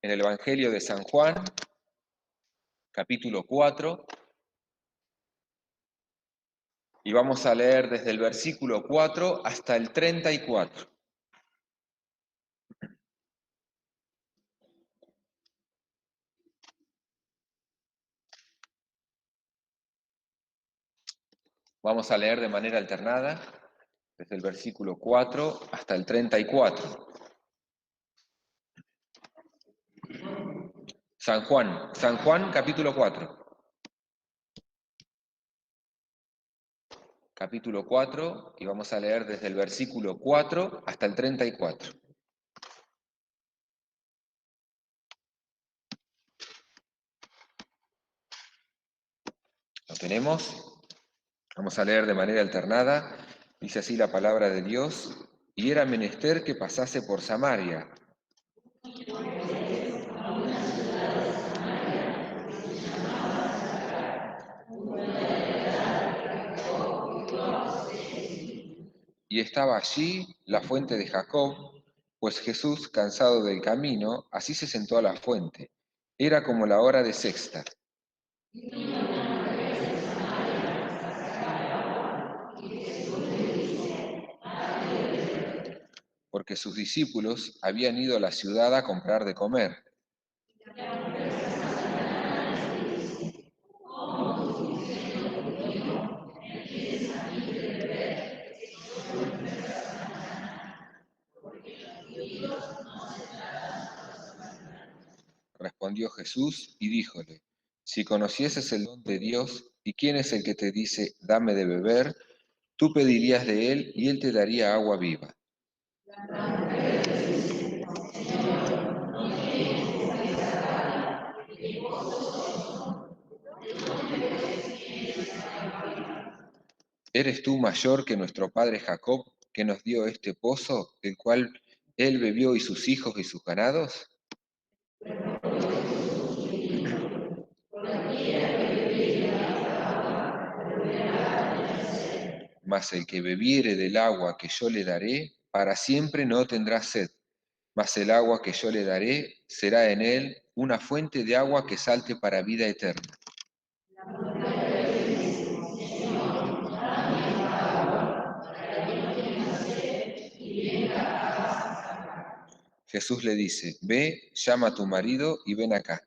en el Evangelio de San Juan, capítulo 4, y vamos a leer desde el versículo 4 hasta el 34. Vamos a leer de manera alternada, desde el versículo 4 hasta el 34. San Juan capítulo 4. Capítulo 4, y vamos a leer desde el versículo 4 hasta el 34. ¿Lo tenemos? Vamos a leer de manera alternada. Dice así la palabra de Dios: y era menester que pasase por Samaria. Y estaba allí la fuente de Jacob, pues Jesús, cansado del camino, así se sentó a la fuente. Era como la hora de sexta. Porque sus discípulos habían ido a la ciudad a comprar de comer. Respondió Jesús y díjole: si conocieses el don de Dios y quién es el que te dice, dame de beber, tú pedirías de él y él te daría agua viva. ¿Eres tú mayor que nuestro padre Jacob, que nos dio este pozo, el cual él bebió y sus hijos y sus ganados? Mas el que bebiere del agua que yo le daré, para siempre no tendrá sed. Mas el agua que yo le daré será en él una fuente de agua que salte para vida eterna. Jesús le dice: ve, llama a tu marido y ven acá.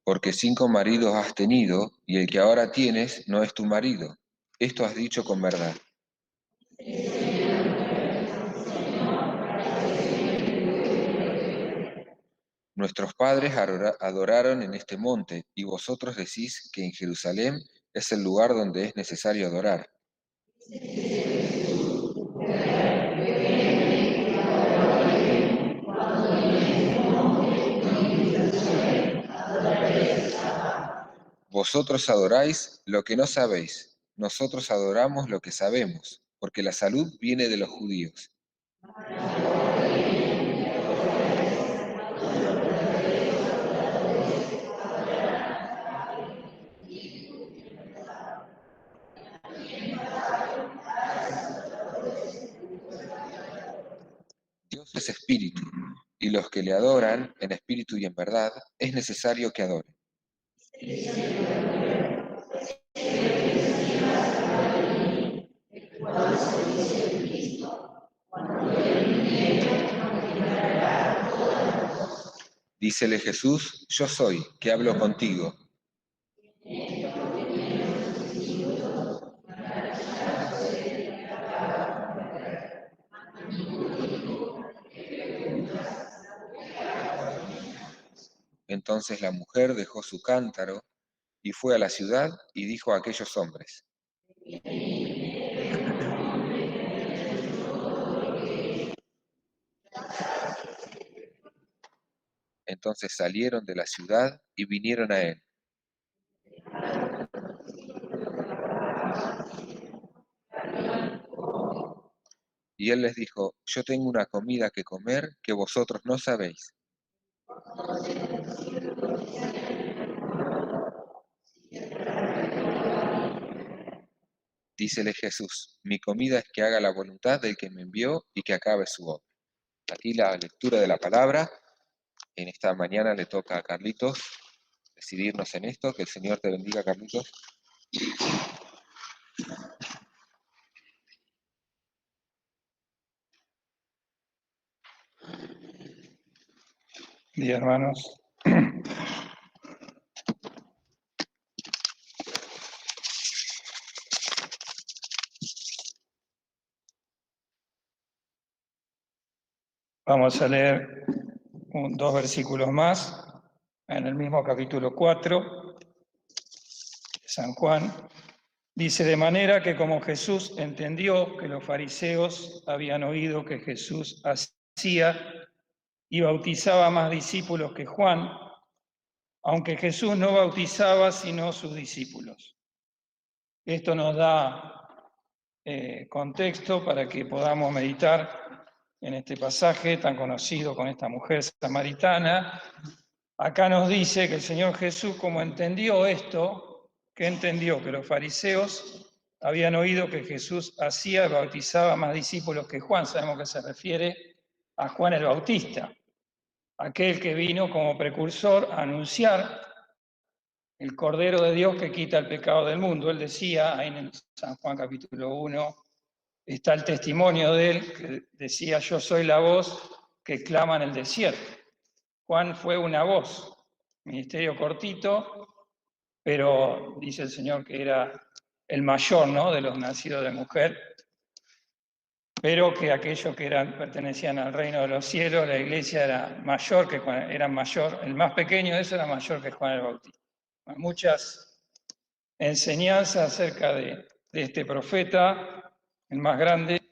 Porque 5 maridos has tenido, y el que ahora tienes no es tu marido. Esto has dicho con verdad. Nuestros padres adoraron en este monte, y vosotros decís que en Jerusalén es el lugar donde es necesario adorar. Vosotros adoráis lo que no sabéis, nosotros adoramos lo que sabemos, porque la salud viene de los judíos. Dios es espíritu, y los que le adoran en espíritu y en verdad, es necesario que adoren. Dícele Jesús: yo soy, que hablo contigo. Entonces la mujer dejó su cántaro y fue a la ciudad y dijo a aquellos hombres. Entonces salieron de la ciudad y vinieron a él. Y él les dijo: yo tengo una comida que comer que vosotros no sabéis. Dícele Jesús: mi comida es que haga la voluntad del que me envió y que acabe su obra. Aquí la lectura de la palabra. En esta mañana le toca a Carlitos decidirnos en esto. Que el Señor te bendiga, Carlitos. Bien, hermanos. Vamos a leer dos versículos más en el mismo capítulo 4 de San Juan. Dice: de manera que como Jesús entendió que los fariseos habían oído que Jesús hacía y bautizaba más discípulos que Juan, aunque Jesús no bautizaba sino sus discípulos. Esto nos da contexto para que podamos meditar en este pasaje tan conocido con esta mujer samaritana. Acá nos dice que el Señor Jesús, como entendió esto, que entendió que los fariseos habían oído que Jesús hacía y bautizaba más discípulos que Juan. Sabemos que se refiere a Juan el Bautista, aquel que vino como precursor a anunciar el Cordero de Dios que quita el pecado del mundo. Él decía, ahí en San Juan capítulo 1, está el testimonio de él, que decía: yo soy la voz que clama en el desierto. Juan fue una voz, ministerio cortito, pero dice el Señor que era el mayor, ¿no?, de los nacidos de mujer, pero que aquellos que pertenecían al reino de los cielos, la iglesia era mayor, el más pequeño de eso era mayor que Juan el Bautista. Muchas enseñanzas acerca de este profeta, el más grande,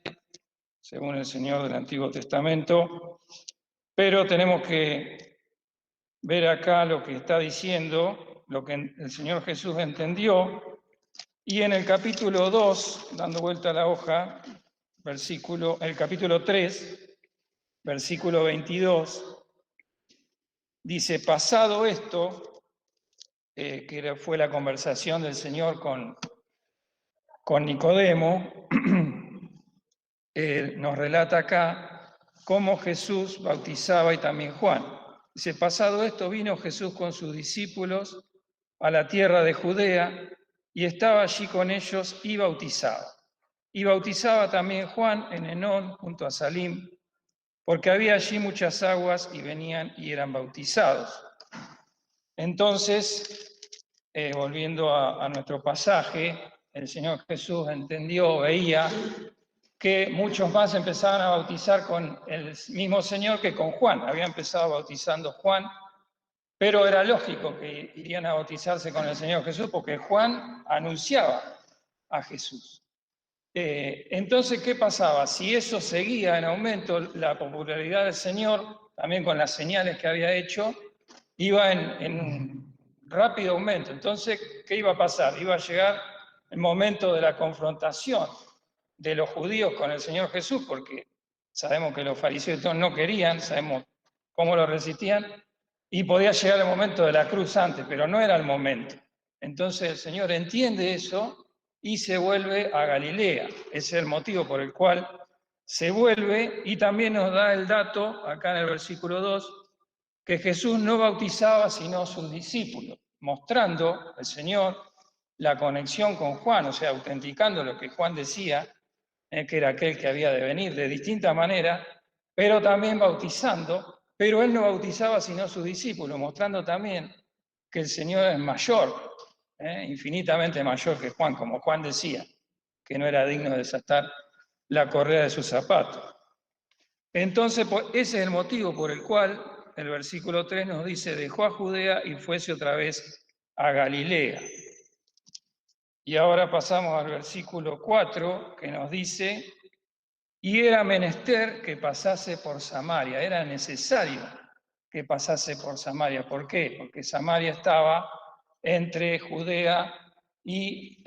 según el Señor del Antiguo Testamento, pero tenemos que ver acá lo que está diciendo, lo que el Señor Jesús entendió, y en el capítulo 2, dando vuelta a la hoja, el capítulo 3, versículo 22, dice: pasado esto, que fue la conversación del Señor con Nicodemo, nos relata acá cómo Jesús bautizaba y también Juan. Dice: pasado esto, vino Jesús con sus discípulos a la tierra de Judea y estaba allí con ellos y bautizaba. Y bautizaba también Juan en Enón junto a Salim, porque había allí muchas aguas y venían y eran bautizados. Entonces, volviendo a nuestro pasaje, el Señor Jesús entendió, veía que muchos más empezaban a bautizar con el mismo Señor que con Juan. Había empezado bautizando Juan, pero era lógico que irían a bautizarse con el Señor Jesús porque Juan anunciaba a Jesús. Entonces, ¿qué pasaba? Si eso seguía en aumento, la popularidad del Señor, también con las señales que había hecho, iba en rápido aumento. Entonces, ¿qué iba a pasar? Iba a llegar el momento de la confrontación de los judíos con el Señor Jesús, porque sabemos que los fariseos no querían, sabemos cómo lo resistían, y podía llegar el momento de la cruz antes, pero no era el momento. Entonces el Señor entiende eso y se vuelve a Galilea. Ese es el motivo por el cual se vuelve, y también nos da el dato, acá en el versículo 2, que Jesús no bautizaba sino sus discípulos, mostrando el Señor la conexión con Juan, o sea, autenticando lo que Juan decía, que era aquel que había de venir de distinta manera, pero también bautizando, pero él no bautizaba sino sus discípulos, mostrando también que el Señor es mayor, infinitamente mayor que Juan, como Juan decía, que no era digno de desatar la correa de sus zapatos. Entonces, ese es el motivo por el cual el versículo 3 nos dice: dejó a Judea y fuese otra vez a Galilea. Y ahora pasamos al versículo 4, que nos dice: y era menester que pasase por Samaria, era necesario que pasase por Samaria. ¿Por qué? Porque Samaria estaba entre Judea y,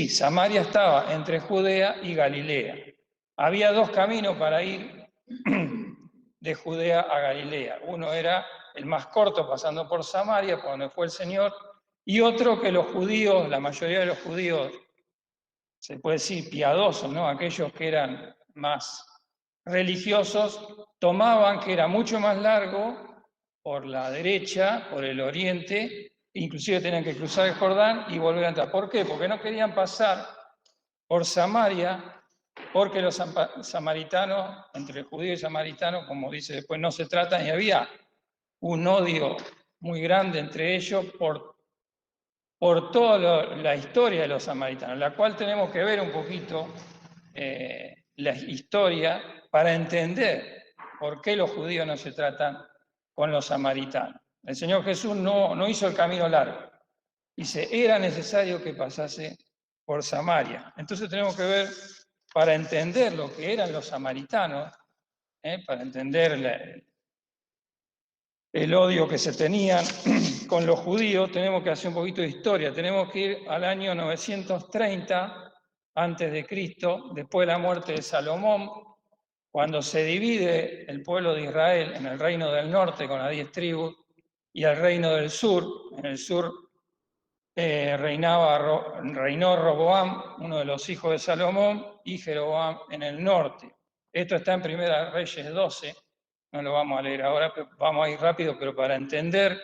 Samaria estaba entre Judea y Galilea. Había dos caminos para ir de Judea a Galilea. Uno era el más corto, pasando por Samaria, por donde fue el Señor, y otro que los judíos, la mayoría de los judíos, se puede decir piadosos, ¿no? Aquellos que eran más religiosos, tomaban que era mucho más largo por la derecha, por el oriente, inclusive tenían que cruzar el Jordán y volver a entrar. ¿Por qué? Porque no querían pasar por Samaria, porque los samaritanos, entre judíos y samaritanos, como dice después, no se tratan, y había un odio muy grande entre ellos por toda la historia de los samaritanos, la cual tenemos que ver un poquito la historia para entender por qué los judíos no se tratan con los samaritanos. El Señor Jesús no hizo el camino largo. Dice, era necesario que pasase por Samaria. Entonces tenemos que ver, para entender lo que eran los samaritanos, para entender el odio que se tenían con los judíos, tenemos que hacer un poquito de historia. Tenemos que ir al año 930 antes de Cristo, después de la muerte de Salomón, cuando se divide el pueblo de Israel en el reino del norte con las 10 tribus y el reino del sur. En el sur reinó Roboam, uno de los hijos de Salomón, y Jeroboam en el norte. Esto está en Primera Reyes 12, no lo vamos a leer ahora, pero vamos a ir rápido, pero para entender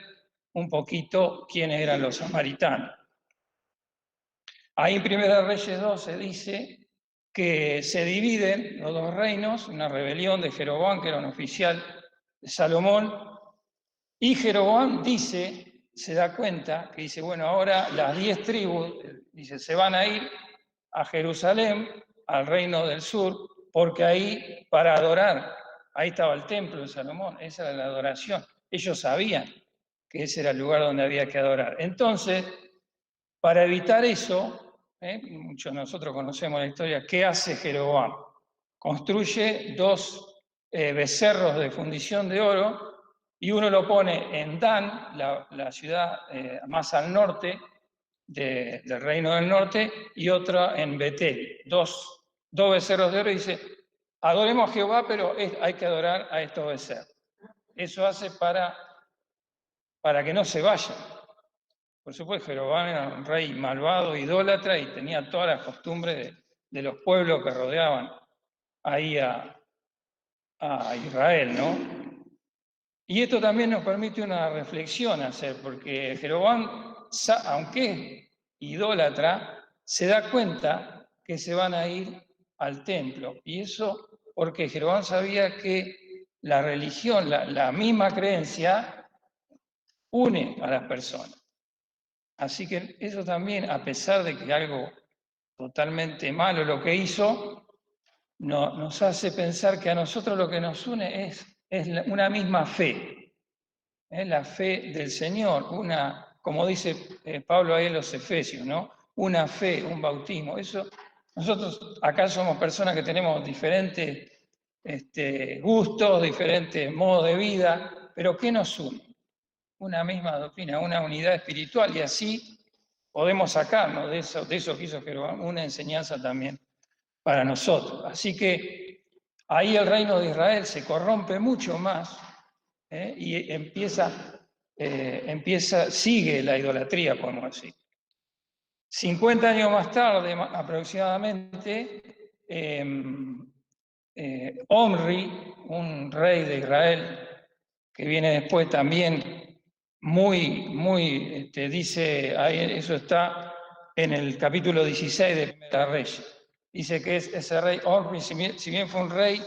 un poquito quiénes eran los samaritanos. Ahí en Primera Reyes 12 dice que se dividen los dos reinos, una rebelión de Jeroboam, que era un oficial de Salomón, y Jeroboam se da cuenta, que dice, bueno, ahora las 10 tribus, dice, se van a ir a Jerusalén, al reino del sur, porque ahí, para adorar, ahí estaba el templo de Salomón, esa era la adoración. Ellos sabían que ese era el lugar donde había que adorar. Entonces, para evitar eso, muchos de nosotros conocemos la historia, ¿qué hace Jeroboam? Construye 2 becerros de fundición de oro, y uno lo pone en Dan, la ciudad más al norte del reino del norte, y otro en Betel. Dos becerros de oro, y dice, adoremos a Jehová, pero hay que adorar a estos becerros. Eso hace para que no se vayan. Por supuesto, Jeroboam era un rey malvado, idólatra, y tenía todas las costumbres de los pueblos que rodeaban ahí a Israel, ¿no? Y esto también nos permite una reflexión hacer, porque Jeroboam, aunque es idólatra, se da cuenta que se van a ir al templo. Y eso porque Jeroboam sabía que la religión, la misma creencia, une a las personas. Así que eso también, a pesar de que algo totalmente malo lo que hizo, nos hace pensar que a nosotros lo que nos une es una misma fe, la fe del Señor, como dice Pablo ahí en los Efesios, ¿no? Una fe, un bautismo. Eso, nosotros acá somos personas que tenemos diferentes gustos, diferentes modos de vida, pero ¿qué nos une? Una misma doctrina, una unidad espiritual, y así podemos sacarnos de eso que hizo Jeroboam una enseñanza también para nosotros. Así que ahí el reino de Israel se corrompe mucho más y sigue la idolatría, podemos decir. 50 años más tarde, aproximadamente, Omri, un rey de Israel, que viene después también dice, ahí eso está en el capítulo 16 de Primera Reyes. Dice que ese rey Omri, si bien fue un rey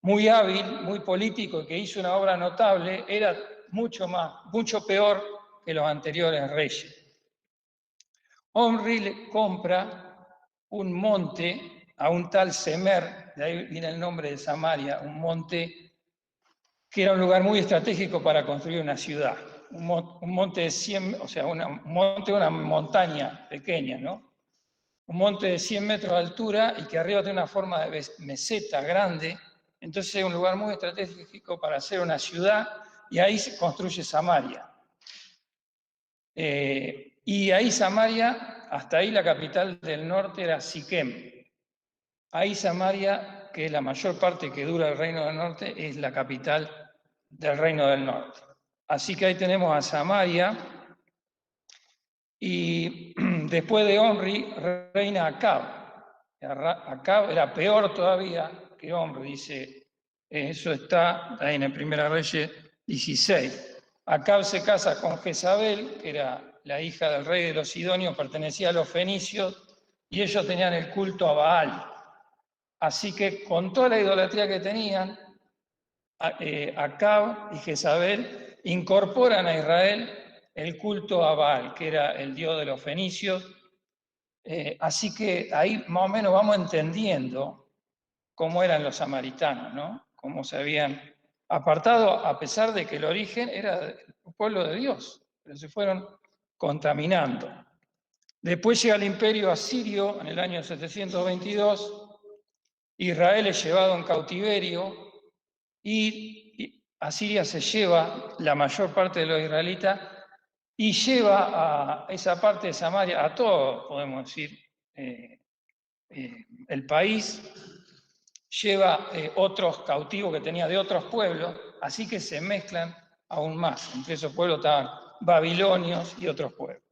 muy hábil, muy político, que hizo una obra notable, era mucho peor que los anteriores reyes. Omri le compra un monte a un tal Semer, de ahí viene el nombre de Samaria, un monte que era un lugar muy estratégico para construir una ciudad. Un monte de 100, o sea, una montaña pequeña, ¿no? Un monte de 100 metros de altura y que arriba tiene una forma de meseta grande. Entonces es un lugar muy estratégico para hacer una ciudad, y ahí se construye Samaria. Y ahí Samaria, hasta ahí la capital del norte era Siquem. Ahí Samaria, que es la mayor parte que dura el reino del norte, es la capital del reino del norte. Así que ahí tenemos a Samaria, Y después de Omri reina Acab. Acab era peor todavía que Omri, dice, eso está ahí en el Primera Reyes 16. Acab se casa con Jezabel, que era la hija del rey de los Sidonios, pertenecía a los fenicios, y ellos tenían el culto a Baal. Así que con toda la idolatría que tenían, Acab y Jezabel incorporan a Israel el culto a Baal, que era el dios de los fenicios. Así que ahí más o menos vamos entendiendo cómo eran los samaritanos, ¿no? Cómo se habían apartado, a pesar de que el origen era el pueblo de Dios, pero se fueron contaminando. Después llega el imperio asirio en el año 722, Israel es llevado en cautiverio y Asiria se lleva la mayor parte de los israelitas y lleva a esa parte de Samaria, a todo, podemos decir, el país, lleva otros cautivos que tenía de otros pueblos, así que se mezclan aún más. Entre esos pueblos estaban babilonios y otros pueblos.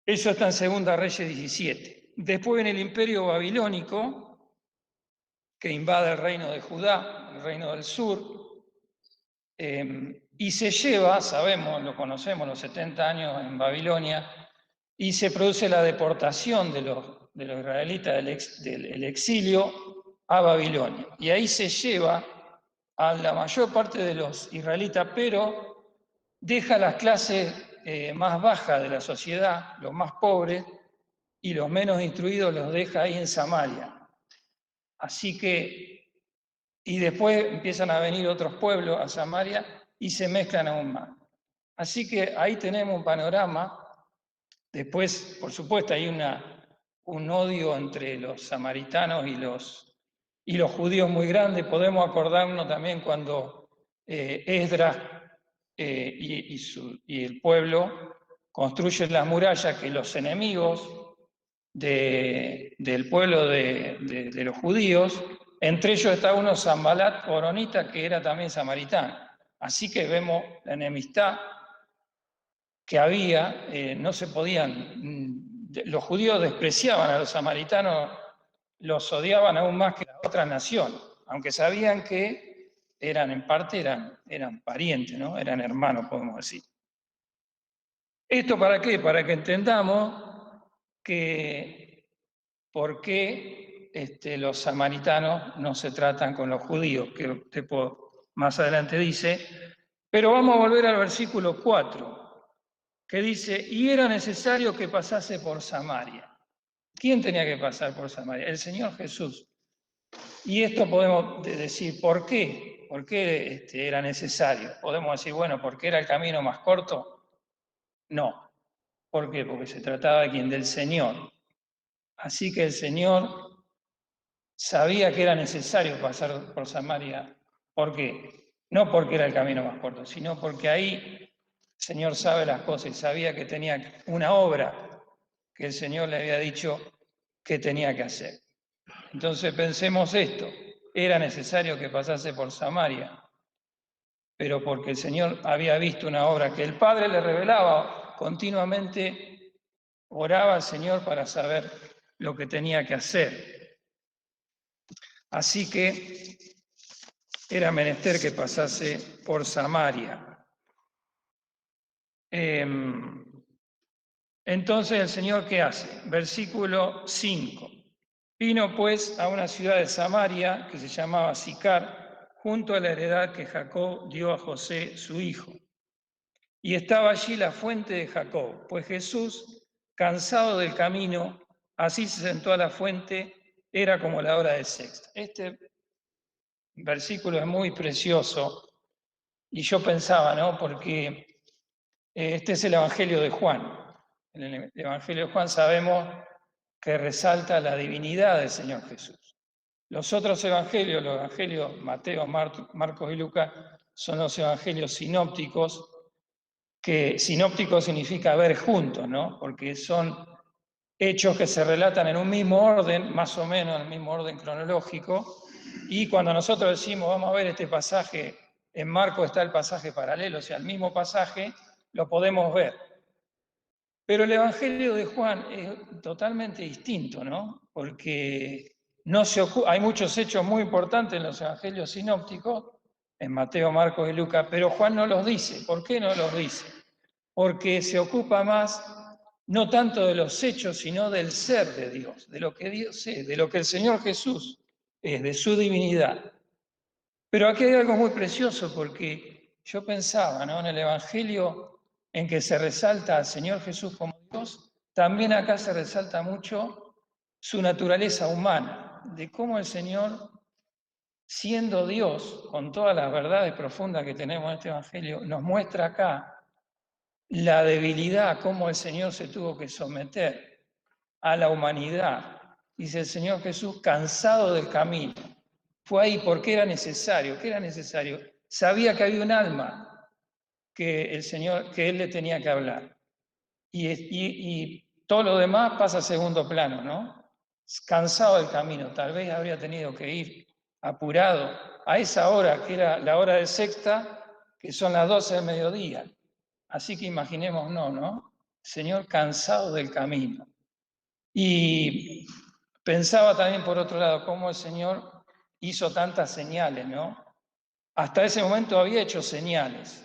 Eso está en Segunda Reyes 17. Después viene el imperio babilónico, que invade el reino de Judá, el reino del sur, y se lleva, sabemos, lo conocemos, los 70 años en Babilonia, y se produce la deportación de los israelitas del exilio a Babilonia. Y ahí se lleva a la mayor parte de los israelitas, pero deja las clases más bajas de la sociedad, los más pobres, y los menos instruidos los deja ahí en Samaria. Así que, y después empiezan a venir otros pueblos a Samaria y se mezclan aún más. Así que ahí tenemos un panorama. Después, por supuesto, hay un odio entre los samaritanos y los judíos muy grande. Podemos acordarnos también cuando Esdras y el pueblo construyen las murallas, que los enemigos del pueblo de los judíos, entre ellos está uno Sanbalat Horonita, que era también samaritano. Así que vemos la enemistad que había, no se podían, los judíos despreciaban a los samaritanos, los odiaban aún más que la otra nación, aunque sabían que en parte eran parientes, ¿no? Eran hermanos, podemos decir. ¿Esto para qué? Para que entendamos por qué los samaritanos no se tratan con los judíos, que usted más adelante dice, pero vamos a volver al versículo 4, que dice, y era necesario que pasase por Samaria. ¿Quién tenía que pasar por Samaria? El Señor Jesús. Y esto podemos decir, ¿por qué? ¿Por qué era necesario? Podemos decir, bueno, ¿porque era el camino más corto? No. ¿Por qué? Porque se trataba de quién, del Señor. Así que el Señor sabía que era necesario pasar por Samaria. ¿Por qué? No porque era el camino más corto, sino porque ahí el Señor sabe las cosas y sabía que tenía una obra que el Señor le había dicho que tenía que hacer. Entonces pensemos esto, era necesario que pasase por Samaria, pero porque el Señor había visto una obra que el Padre le revelaba continuamente, oraba al Señor para saber lo que tenía que hacer. Así que era menester que pasase por Samaria. Entonces el Señor, ¿qué hace? Versículo 5. Vino pues a una ciudad de Samaria que se llamaba Sicar, junto a la heredad que Jacob dio a José, su hijo. Y estaba allí la fuente de Jacob, pues Jesús, cansado del camino, así se sentó a la fuente, era como la hora de sexta. Este versículo es muy precioso y yo pensaba, ¿no? Porque este es el Evangelio de Juan. En el Evangelio de Juan sabemos que resalta la divinidad del Señor Jesús. Los otros evangelios, los evangelios Mateo, Marcos y Lucas, son los evangelios sinópticos, que sinóptico significa ver juntos, ¿no? Porque son hechos que se relatan en un mismo orden, más o menos en el mismo orden cronológico, y cuando nosotros decimos, vamos a ver este pasaje, en Marcos está el pasaje paralelo, o sea, el mismo pasaje, lo podemos ver. Pero el Evangelio de Juan es totalmente distinto, ¿no? Porque hay muchos hechos muy importantes en los Evangelios sinópticos, en Mateo, Marcos y Lucas, pero Juan no los dice. ¿Por qué no los dice? Porque se ocupa más no tanto de los hechos, sino del ser de Dios, de lo que Dios es, de lo que el Señor Jesús es, de su divinidad. Pero aquí hay algo muy precioso, porque yo pensaba, ¿no?, en el Evangelio en que se resalta al Señor Jesús como Dios, también acá se resalta mucho su naturaleza humana, de cómo el Señor, siendo Dios, con todas las verdades profundas que tenemos en este Evangelio, nos muestra acá la debilidad, cómo el Señor se tuvo que someter a la humanidad. Dice el Señor Jesús, cansado del camino. Fue ahí porque era necesario. ¿Qué era necesario? Sabía que había un alma que él le tenía que hablar. Y todo lo demás pasa a segundo plano, ¿no? Cansado del camino, tal vez habría tenido que ir apurado a esa hora, que era la hora de sexta, que son las 12 del mediodía. Así que imaginemos, ¿no? Señor cansado del camino. Y pensaba también, por otro lado, cómo el Señor hizo tantas señales, ¿no? Hasta ese momento había hecho señales.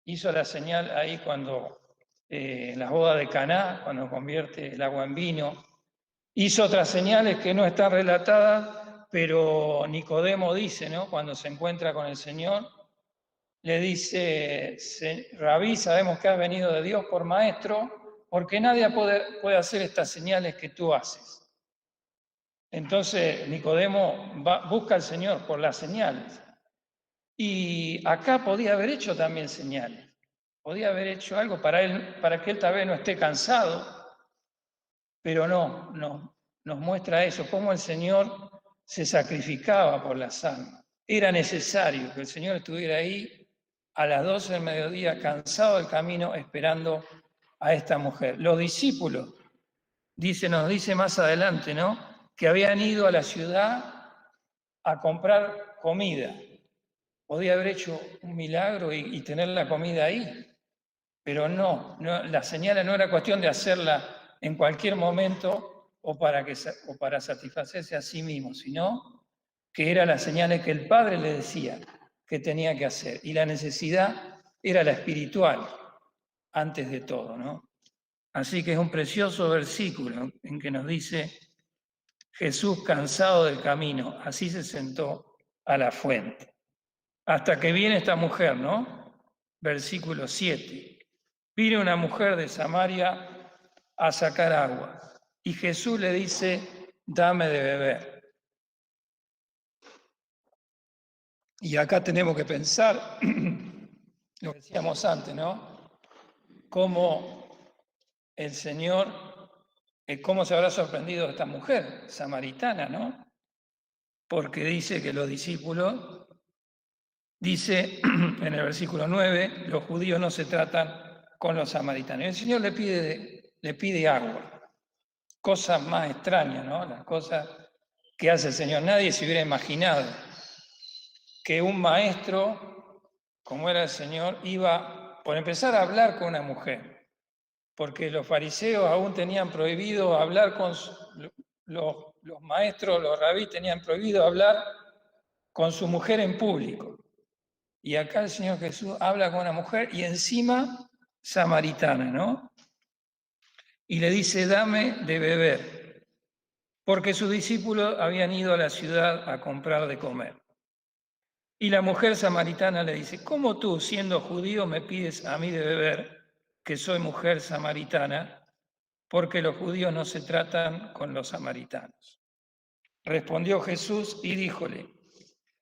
Hizo la señal ahí cuando, en las bodas de Caná, cuando convierte el agua en vino. Hizo otras señales que no están relatadas, pero Nicodemo dice, ¿no?, cuando se encuentra con el Señor, le dice, Rabí, sabemos que has venido de Dios por maestro, porque nadie puede hacer estas señales que tú haces. Entonces Nicodemo busca al Señor por las señales. Y acá podía haber hecho también señales. Podía haber hecho algo para que él tal vez no esté cansado, pero no, nos muestra eso, cómo el Señor se sacrificaba por las almas. Era necesario que el Señor estuviera ahí a las 12 del mediodía, cansado del camino, esperando a esta mujer. Los discípulos, nos dice más adelante, ¿no?, que habían ido a la ciudad a comprar comida. Podía haber hecho un milagro y tener la comida ahí, pero no, la señal no era cuestión de hacerla en cualquier momento o para satisfacerse a sí mismo, sino que era la señal que el Padre le decía que tenía que hacer. Y la necesidad era la espiritual, antes de todo, ¿no? Así que es un precioso versículo en que nos dice, Jesús cansado del camino, así se sentó a la fuente. Hasta que viene esta mujer, ¿no? Versículo 7. Vino una mujer de Samaria a sacar agua y Jesús le dice, dame de beber. Y acá tenemos que pensar, lo que decíamos antes, ¿no?, cómo el Señor, cómo se habrá sorprendido esta mujer samaritana, ¿no? Porque dice que los discípulos, dice en el versículo 9, los judíos no se tratan con los samaritanos. El Señor le pide agua. Cosas más extrañas, ¿no? Las cosas que hace el Señor. Nadie se hubiera imaginado que un maestro, como era el Señor, iba, por empezar, a hablar con una mujer, porque los fariseos aún tenían prohibido hablar con los maestros, los rabí tenían prohibido hablar con su mujer en público. Y acá el Señor Jesús habla con una mujer y encima samaritana, ¿no? Y le dice, dame de beber, porque sus discípulos habían ido a la ciudad a comprar de comer. Y la mujer samaritana le dice, ¿cómo tú, siendo judío, me pides a mí de beber, que soy mujer samaritana? Porque los judíos no se tratan con los samaritanos. Respondió Jesús y díjole,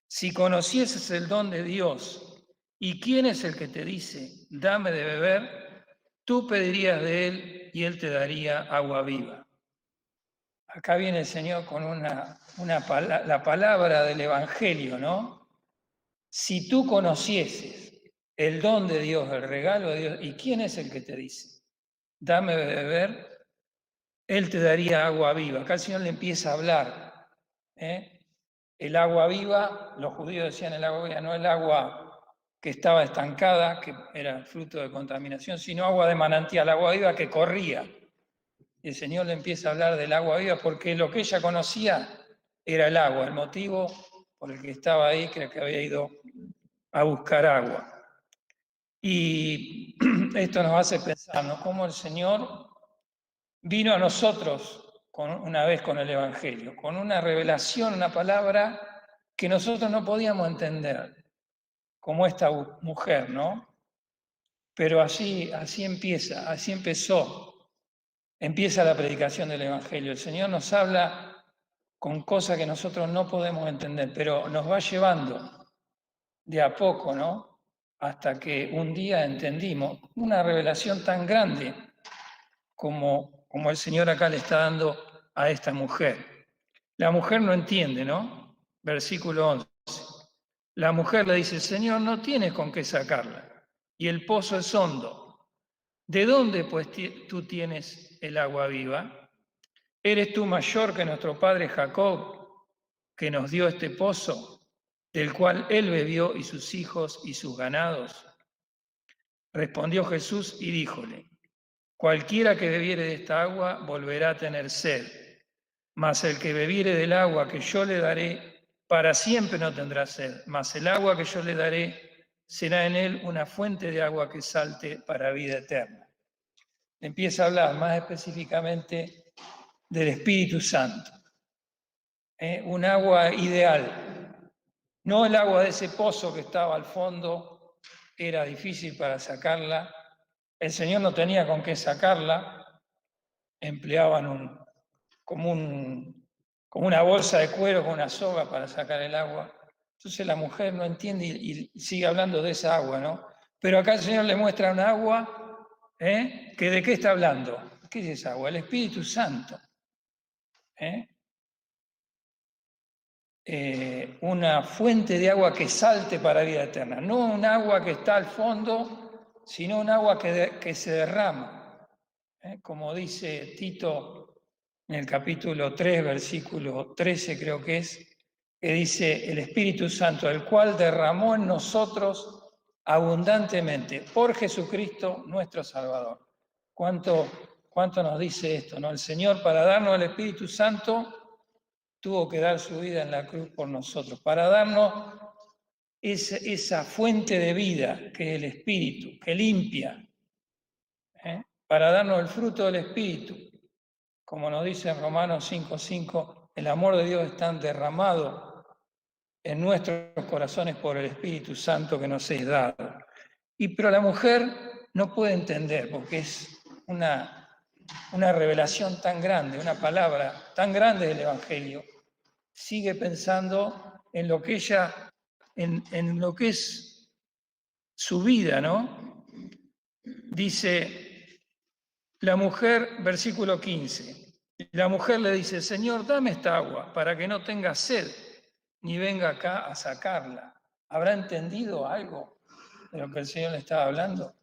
si conocieses el don de Dios y quién es el que te dice, dame de beber, tú pedirías de él y él te daría agua viva. Acá viene el Señor con la palabra del Evangelio, ¿no? Si tú conocieses el don de Dios, el regalo de Dios, ¿y quién es el que te dice, dame de beber? Él te daría agua viva. Acá el Señor le empieza a hablar. El agua viva, los judíos decían el agua viva, no el agua que estaba estancada, que era fruto de contaminación, sino agua de manantial, agua viva que corría. Y el Señor le empieza a hablar del agua viva porque lo que ella conocía era el agua, el motivo por el que estaba ahí, creo que había ido a buscar agua. Y esto nos hace pensar, ¿no?, cómo el Señor vino a nosotros una vez con el Evangelio, con una revelación, una palabra que nosotros no podíamos entender, como esta mujer, ¿no? Pero así empieza, así empezó. Empieza la predicación del Evangelio. El Señor nos habla con cosas que nosotros no podemos entender, pero nos va llevando de a poco, ¿no? Hasta que un día entendimos una revelación tan grande como el Señor acá le está dando a esta mujer. La mujer no entiende, ¿no? Versículo 11. La mujer le dice: Señor, no tienes con qué sacarla, y el pozo es hondo. ¿De dónde pues tú tienes el agua viva? ¿Eres tú mayor que nuestro padre Jacob, que nos dio este pozo, del cual él bebió y sus hijos y sus ganados? Respondió Jesús y díjole: cualquiera que bebiere de esta agua volverá a tener sed, mas el que bebiere del agua que yo le daré, para siempre no tendrá sed, mas el agua que yo le daré será en él una fuente de agua que salte para vida eterna. Empieza a hablar más específicamente del Espíritu Santo, un agua ideal, no el agua de ese pozo que estaba al fondo, era difícil para sacarla, el Señor no tenía con qué sacarla, empleaban como una bolsa de cuero con una soga para sacar el agua. Entonces la mujer no entiende y sigue hablando de esa agua, ¿no? Pero acá el Señor le muestra un agua, que ¿de qué está hablando? ¿Qué es esa agua? El Espíritu Santo. Una fuente de agua que salte para vida eterna. No un agua que está al fondo, sino un agua que se derrama. Como dice Tito en el capítulo 3, versículo 13 creo que es, que dice: el Espíritu Santo, el cual derramó en nosotros abundantemente por Jesucristo nuestro Salvador. ¿Cuánto nos dice esto, no? El Señor, para darnos el Espíritu Santo, tuvo que dar su vida en la cruz por nosotros, para darnos esa fuente de vida que es el Espíritu, que limpia, para darnos el fruto del Espíritu. Como nos dice en Romanos 5:5, el amor de Dios está derramado en nuestros corazones por el Espíritu Santo que nos es dado. Pero la mujer no puede entender, porque es una revelación tan grande, una palabra tan grande del Evangelio. Sigue pensando en lo que ella, en lo que es su vida, ¿no? Dice la mujer, versículo 15, la mujer le dice: Señor, dame esta agua para que no tenga sed, ni venga acá a sacarla. ¿Habrá entendido algo de lo que el Señor le estaba hablando?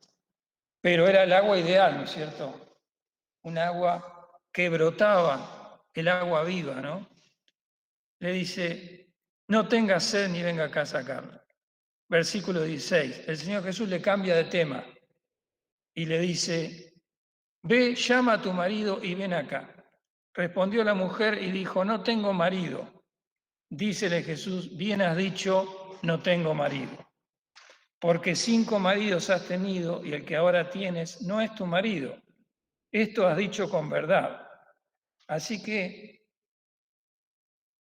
Pero era el agua ideal, ¿no es cierto? Un agua que brotaba, el agua viva, ¿no? Le dice: no tenga sed ni venga acá a sacarla. Versículo 16, el Señor Jesús le cambia de tema y le dice: ve, llama a tu marido y ven acá. Respondió la mujer y dijo: no tengo marido. Dícele Jesús: bien has dicho, no tengo marido. Porque 5 maridos has tenido y el que ahora tienes no es tu marido. Esto has dicho con verdad. Así que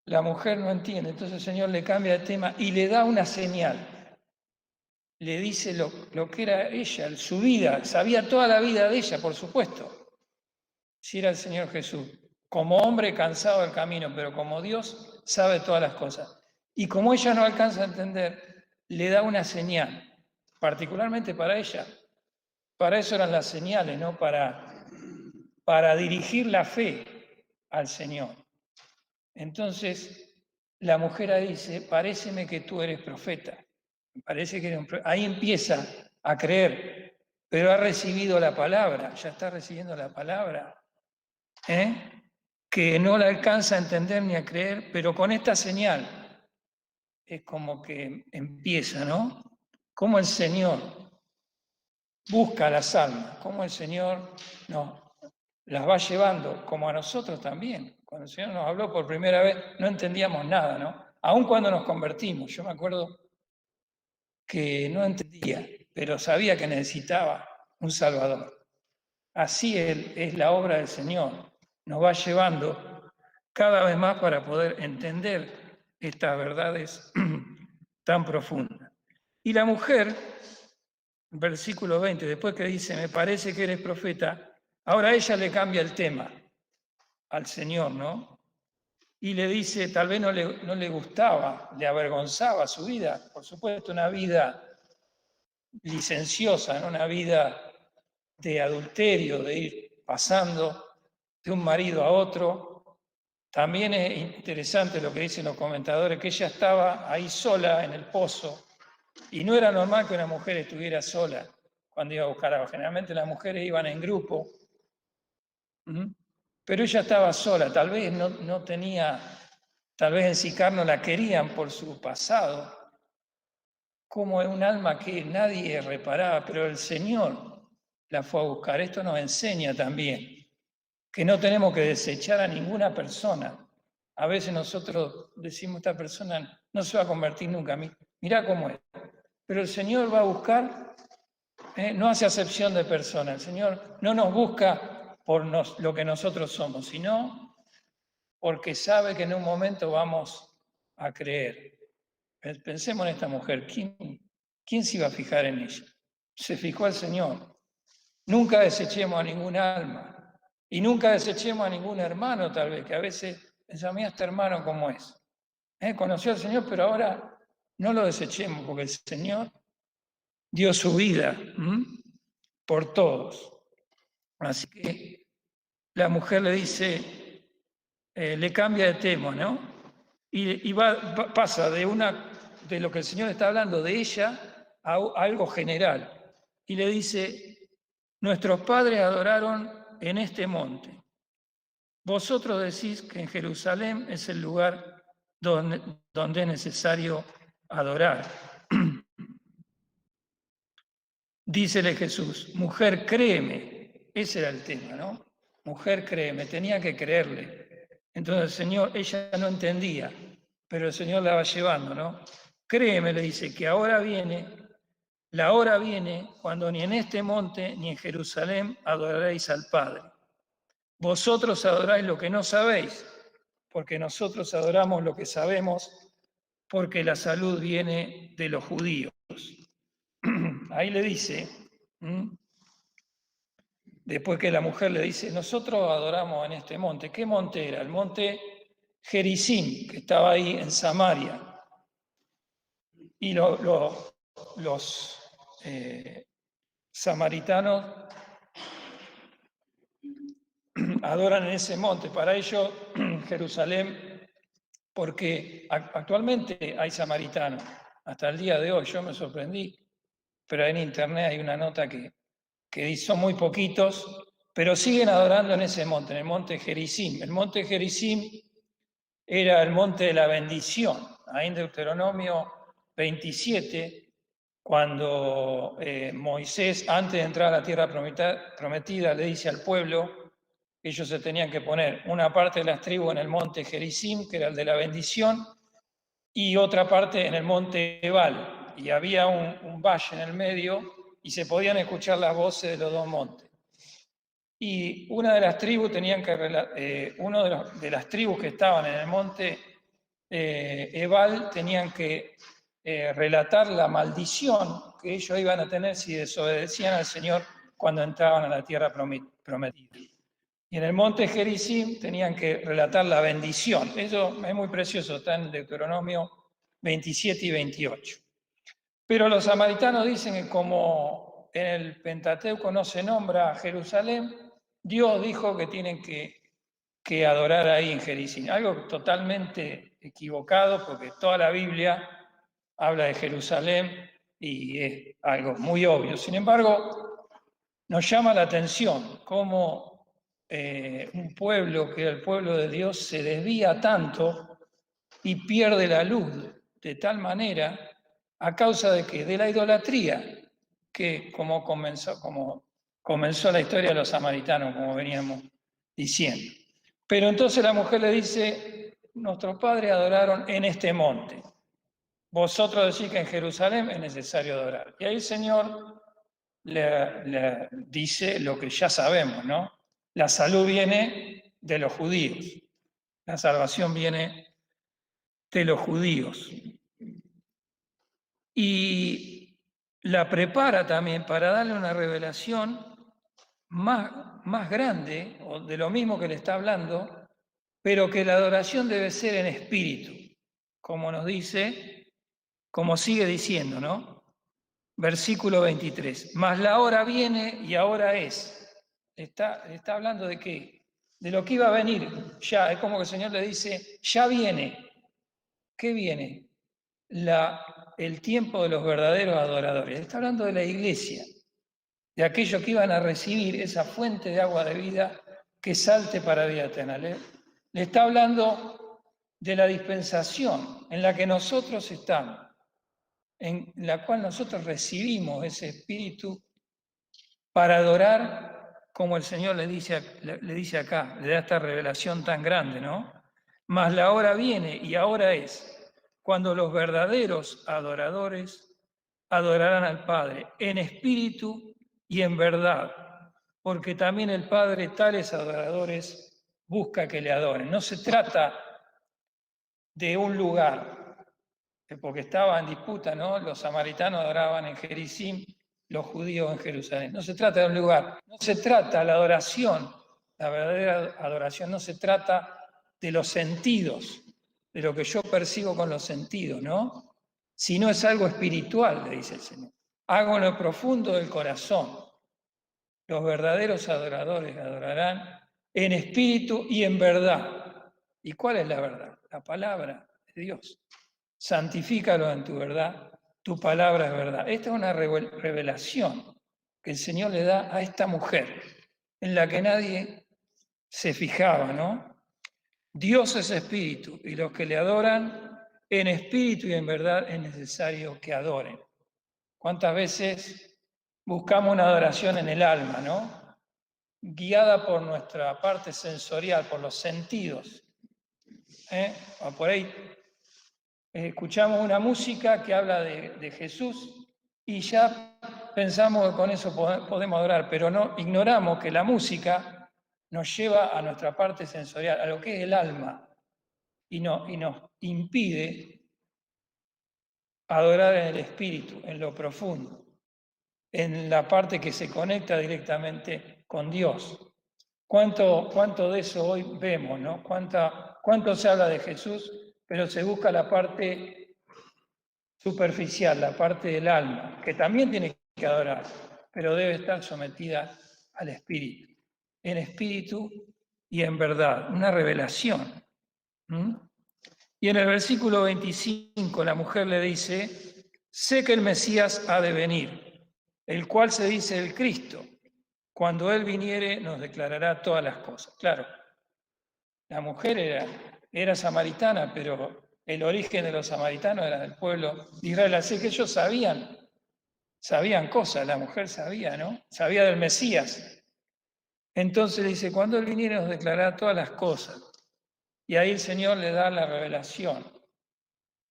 la mujer no entiende. Entonces el Señor le cambia de tema y le da una señal. Le dice lo que era ella, su vida. Sabía toda la vida de ella, por supuesto. Si era el Señor Jesús. Como hombre cansado del camino, pero como Dios sabe todas las cosas. Y como ella no alcanza a entender, le da una señal, particularmente para ella. Para eso eran las señales, ¿no? Para dirigir la fe al Señor. Entonces, la mujer dice: paréceme que tú eres profeta. Parece que ahí empieza a creer, pero ha recibido la palabra, ya está recibiendo la palabra, que no la alcanza a entender ni a creer, pero con esta señal es como que empieza, ¿no? cómo el Señor busca las almas, cómo el Señor las va llevando, como a nosotros también. Cuando el Señor nos habló por primera vez, no entendíamos nada, ¿no? Aún cuando nos convertimos, yo me acuerdo que no entendía, pero sabía que necesitaba un Salvador. Así es la obra del Señor, nos va llevando cada vez más para poder entender estas verdades tan profundas. Y la mujer, versículo 20, después que dice, me parece que eres profeta, ahora ella le cambia el tema al Señor, ¿no? Y le dice, tal vez no le gustaba, le avergonzaba su vida, por supuesto, una vida licenciosa, ¿no? Una vida de adulterio, de ir pasando de un marido a otro. También es interesante lo que dicen los comentadores, que ella estaba ahí sola en el pozo, y no era normal que una mujer estuviera sola cuando iba a buscar agua. Generalmente las mujeres iban en grupo, pero ella estaba sola, tal vez no tenía, tal vez en Sicar no la querían por su pasado, como es un alma que nadie reparaba, pero el Señor la fue a buscar. Esto nos enseña también que no tenemos que desechar a ninguna persona. A veces nosotros decimos, esta persona no se va a convertir nunca. Mirá cómo es. Pero el Señor va a buscar, no hace acepción de persona. El Señor no nos busca por lo que nosotros somos, sino porque sabe que en un momento vamos a creer. Pensemos en esta mujer. ¿Quién se iba a fijar en ella? Se fijó el Señor. Nunca desechemos a ningún alma. Y nunca desechemos a ningún hermano, tal vez, que a veces pensamos, mira este hermano cómo es. Conoció al Señor, pero ahora no lo desechemos, porque el Señor dio su vida por todos. Así que la mujer le dice, le cambia de tema, ¿no? Y pasa de lo que el Señor está hablando de ella a algo general. Y le dice, nuestros padres adoraron en este monte. Vosotros decís que en Jerusalén es el lugar donde es necesario adorar. Dícele Jesús, mujer, créeme. Ese era el tema, ¿no? Mujer, créeme, tenía que creerle. Entonces el Señor, ella no entendía, pero el Señor la va llevando, ¿no? Créeme, le dice, que ahora la hora viene cuando ni en este monte ni en Jerusalén adoraréis al Padre. Vosotros adoráis lo que no sabéis, porque nosotros adoramos lo que sabemos, porque la salud viene de los judíos. Ahí le dice, después que la mujer le dice, nosotros adoramos en este monte. ¿Qué monte era? El monte Gerizim, que estaba ahí en Samaria. Y los samaritanos adoran en ese monte. Para ellos, Jerusalén, porque actualmente hay samaritanos, hasta el día de hoy, yo me sorprendí, pero en internet hay una nota que dice, son muy poquitos, pero siguen adorando en ese monte, en el monte Gerizim. El monte Gerizim era el monte de la bendición. Ahí en Deuteronomio 27, cuando Moisés, antes de entrar a la tierra prometida, le dice al pueblo que ellos se tenían que poner una parte de las tribus en el monte Gerizim, que era el de la bendición, y otra parte en el monte Ebal. Y había un valle en el medio y se podían escuchar las voces de los dos montes. Y una de las tribus de las tribus que estaban en el monte Ebal tenían que relatar la maldición que ellos iban a tener si desobedecían al Señor cuando entraban a la tierra prometida. Y en el monte Gerizim tenían que relatar la bendición. Eso es muy precioso, está en Deuteronomio 27 y 28. Pero los samaritanos dicen que como en el Pentateuco no se nombra a Jerusalén, Dios dijo que tienen que adorar ahí en Gerizim. Algo totalmente equivocado, porque toda la Biblia habla de Jerusalén y es algo muy obvio. Sin embargo, nos llama la atención cómo un pueblo que es el pueblo de Dios se desvía tanto y pierde la luz de tal manera ¿A causa de qué? De la idolatría, que como comenzó la historia de los samaritanos, como veníamos diciendo. Pero entonces la mujer le dice, nuestros padres adoraron en este monte. Vosotros decís que en Jerusalén es necesario adorar. Y ahí el Señor le dice lo que ya sabemos, ¿no? La salud viene de los judíos. La salvación viene de los judíos. Y la prepara también para darle una revelación más grande, o de lo mismo que le está hablando, pero que la adoración debe ser en espíritu, como nos dice, como sigue diciendo, ¿no? Versículo 23. Mas la hora viene y ahora es. Está hablando de qué? De lo que iba a venir. Ya, es como que el Señor le dice, ya viene. ¿Qué viene? El tiempo de los verdaderos adoradores. Está hablando de la iglesia, de aquellos que iban a recibir esa fuente de agua de vida que salte para vida eterna. Le está hablando de la dispensación en la que nosotros estamos, en la cual nosotros recibimos ese espíritu para adorar como el Señor le dice acá, le da esta revelación tan grande, ¿no? Mas la hora viene y ahora es cuando los verdaderos adoradores adorarán al Padre en espíritu y en verdad, porque también el Padre tales adoradores busca que le adoren. No se trata de un lugar, porque estaba en disputa, ¿no? Los samaritanos adoraban en Gerizim, los judíos en Jerusalén. No se trata de un lugar, no se trata la adoración, la verdadera adoración no se trata de los sentidos, de lo que yo percibo con los sentidos, ¿no? Sino es algo espiritual, le dice el Señor. Hago en lo profundo del corazón. Los verdaderos adoradores adorarán en espíritu y en verdad. ¿Y cuál es la verdad? La palabra de Dios. Santifícalo en tu verdad, tu palabra es verdad. Esta es una revelación que el Señor le da a esta mujer, en la que nadie se fijaba, ¿no? Dios es espíritu, y los que le adoran en espíritu y en verdad es necesario que adoren. ¿Cuántas veces buscamos una adoración en el alma, ¿no? Guiada por nuestra parte sensorial, por los sentidos. O por ahí escuchamos una música que habla de Jesús y ya pensamos que con eso podemos adorar, pero no ignoramos que la música nos lleva a nuestra parte sensorial, a lo que es el alma, y nos impide adorar en el espíritu, en lo profundo, en la parte que se conecta directamente con Dios. ¿Cuánto de eso hoy vemos, ¿no? ¿Cuánto se habla de Jesús, pero se busca la parte superficial, la parte del alma, que también tiene que adorar, pero debe estar sometida al espíritu, en espíritu y en verdad, una revelación. Y en el versículo 25 la mujer le dice, sé que el Mesías ha de venir, el cual se dice el Cristo. Cuando Él viniere nos declarará todas las cosas. Claro, la mujer era samaritana, pero el origen de los samaritanos era del pueblo de Israel. Así que ellos sabían cosas, la mujer sabía, ¿no? Sabía del Mesías. Entonces dice, cuando Él viniere nos declarará todas las cosas. Y ahí el Señor le da la revelación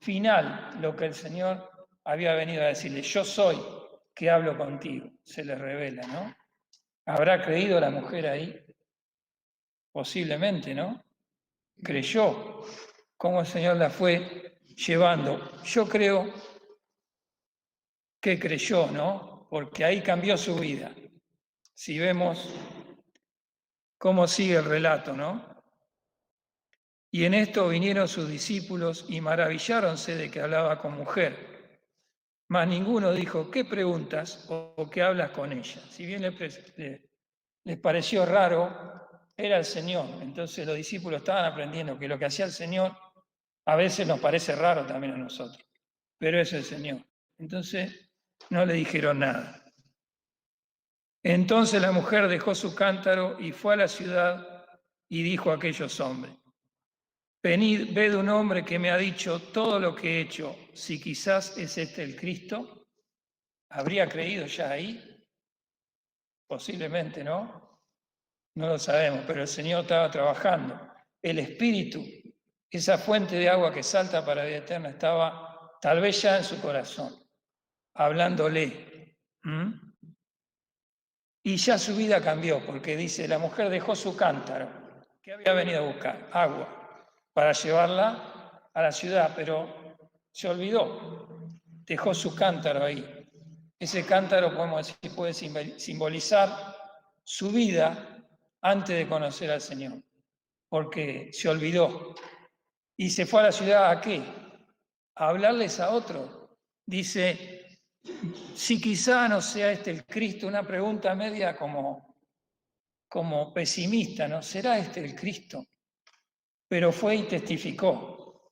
final, lo que el Señor había venido a decirle, yo soy que hablo contigo, se le revela, ¿no? ¿Habrá creído la mujer ahí? Posiblemente, ¿no? Creyó cómo el Señor la fue llevando. Yo creo que creyó, ¿no? Porque ahí cambió su vida. Si vemos cómo sigue el relato, ¿no? Y en esto vinieron sus discípulos y maravilláronse de que hablaba con mujer. Mas ninguno dijo, ¿qué preguntas o qué hablas con ella? Si bien les pareció raro, era el Señor. Entonces los discípulos estaban aprendiendo que lo que hacía el Señor a veces nos parece raro también a nosotros, pero es el Señor. Entonces no le dijeron nada. Entonces la mujer dejó su cántaro y fue a la ciudad y dijo a aquellos hombres, venid, ved un hombre que me ha dicho todo lo que he hecho, si quizás es este el Cristo. ¿Habría creído ya ahí? Posiblemente, ¿no? No lo sabemos, pero el Señor estaba trabajando. El Espíritu, esa fuente de agua que salta para la vida eterna, estaba tal vez ya en su corazón, hablándole. Y ya su vida cambió, porque dice, la mujer dejó su cántaro, que había venido a buscar agua, para llevarla a la ciudad, pero se olvidó, dejó su cántaro ahí. Ese cántaro, podemos decir, puede simbolizar su vida antes de conocer al Señor, porque se olvidó. Y se fue a la ciudad, ¿a qué? A hablarles a otros. Dice, si quizá no sea este el Cristo, una pregunta media como pesimista, ¿no? ¿Será este el Cristo? Pero fue y testificó.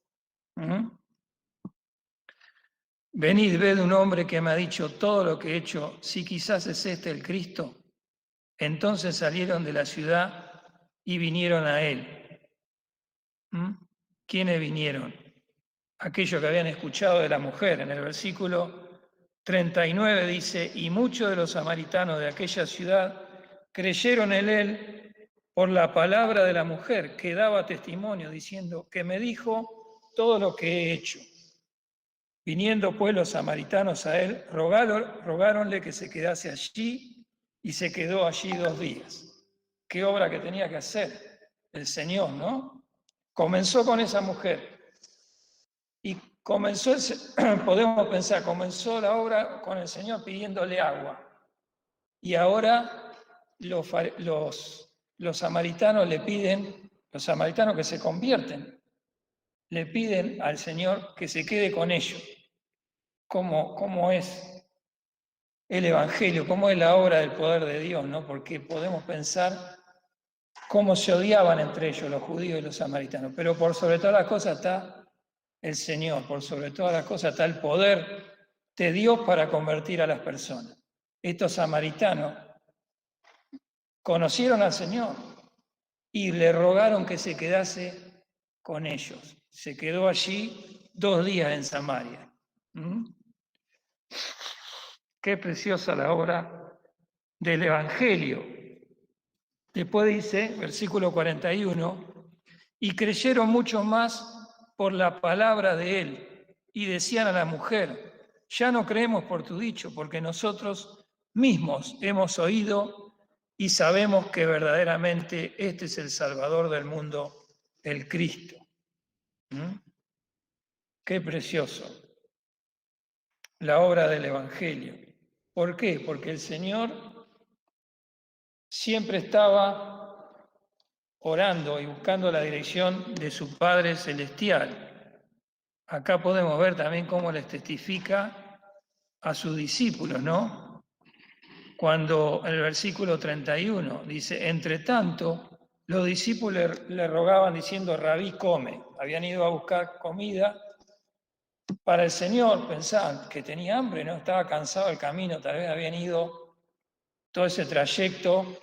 Venid, ved un hombre que me ha dicho todo lo que he hecho, si quizás es este el Cristo. Entonces salieron de la ciudad y vinieron a él. ¿Quiénes vinieron? Aquellos que habían escuchado de la mujer. En el versículo 39 dice, y muchos de los samaritanos de aquella ciudad creyeron en él por la palabra de la mujer, que daba testimonio, diciendo, que me dijo todo lo que he hecho. Viniendo pues los samaritanos a él, rogáronle que se quedase allí, y se quedó allí 2 días. Qué obra que tenía que hacer el Señor, ¿no? Comenzó con esa mujer. Y podemos pensar, comenzó la obra con el Señor pidiéndole agua. Y ahora los samaritanos le piden, los samaritanos que se convierten, le piden al Señor que se quede con ellos. ¿Cómo es el Evangelio? ¿Cómo es la obra del poder de Dios? ¿No? Porque podemos pensar cómo se odiaban entre ellos los judíos y los samaritanos. Pero por sobre todas las cosas está el Señor, por sobre todas las cosas está el poder de Dios para convertir a las personas. Estos samaritanos conocieron al Señor y le rogaron que se quedase con ellos. Se quedó allí 2 días en Samaria. Qué preciosa la obra del Evangelio. Después dice, versículo 41, y creyeron mucho más por la palabra de él, y decían a la mujer, ya no creemos por tu dicho, porque nosotros mismos hemos oído y sabemos que verdaderamente este es el Salvador del mundo, el Cristo. Qué precioso la obra del Evangelio. ¿Por qué? Porque el Señor siempre estaba orando y buscando la dirección de su Padre Celestial. Acá podemos ver también cómo les testifica a sus discípulos, ¿no? Cuando en el versículo 31 dice, entre tanto, los discípulos le rogaban diciendo, Rabí, come. Habían ido a buscar comida para el Señor, pensaban que tenía hambre, ¿no? Estaba cansado del camino, tal vez habían ido todo ese trayecto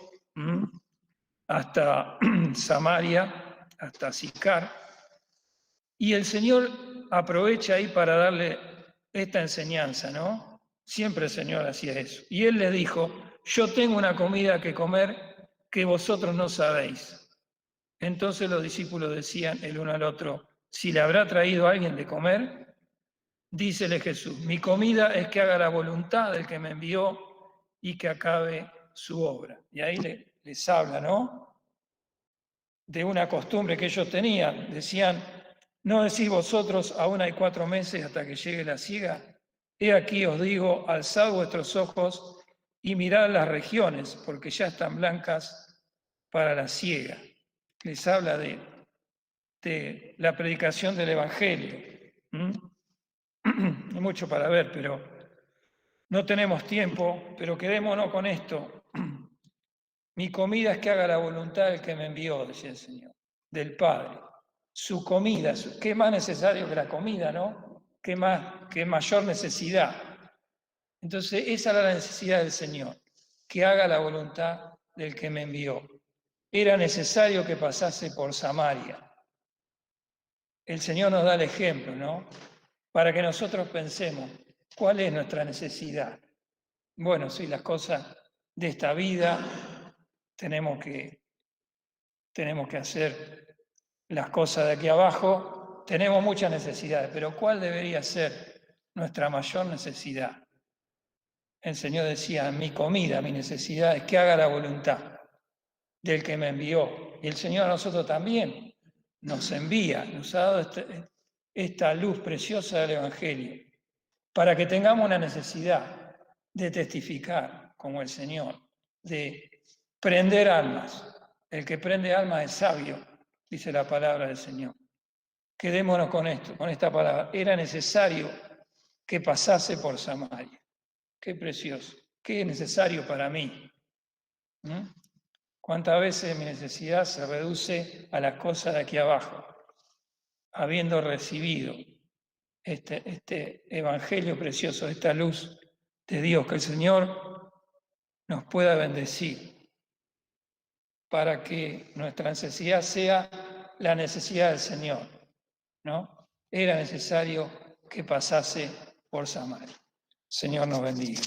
hasta Samaria, hasta Sicar. Y el Señor aprovecha ahí para darle esta enseñanza, ¿no? Siempre el Señor hacía eso. Y Él les dijo, yo tengo una comida que comer que vosotros no sabéis. Entonces los discípulos decían el uno al otro, si le habrá traído a alguien de comer, dícele Jesús, mi comida es que haga la voluntad del que me envió y que acabe su obra. Y ahí les habla, ¿no? De una costumbre que ellos tenían. Decían, ¿no decís vosotros, aún hay 4 meses hasta que llegue la siega? He aquí os digo, alzad vuestros ojos y mirad las regiones, porque ya están blancas para la siega. Les habla de la predicación del Evangelio. Hay mucho para ver, pero no tenemos tiempo, pero quedémonos con esto. Mi comida es que haga la voluntad del que me envió, decía el Señor, del Padre. Su comida, ¿qué más necesario que la comida, no? ¿Qué mayor necesidad? Entonces, esa era la necesidad del Señor, que haga la voluntad del que me envió. Era necesario que pasase por Samaria. el Señor nos da el ejemplo, ¿no? Para que nosotros pensemos, ¿cuál es nuestra necesidad? Bueno, si las cosas de esta vida tenemos que hacer las cosas de aquí abajo, tenemos muchas necesidades, pero ¿cuál debería ser nuestra mayor necesidad? El Señor decía, mi comida, mi necesidad es que haga la voluntad del que me envió. Y el Señor a nosotros también nos envía, nos ha dado esta luz preciosa del Evangelio, para que tengamos una necesidad de testificar como el Señor, de prender almas. El que prende almas es sabio, dice la palabra del Señor. Quedémonos con esto, con esta palabra. Era necesario que pasase por Samaria. Qué precioso, qué necesario para mí. ¿Cuántas veces mi necesidad se reduce a las cosas de aquí abajo? Habiendo recibido este evangelio precioso, esta luz de Dios, que el Señor nos pueda bendecir para que nuestra necesidad sea la necesidad del Señor, ¿no? Era necesario que pasase por Samaria. Señor nos bendiga.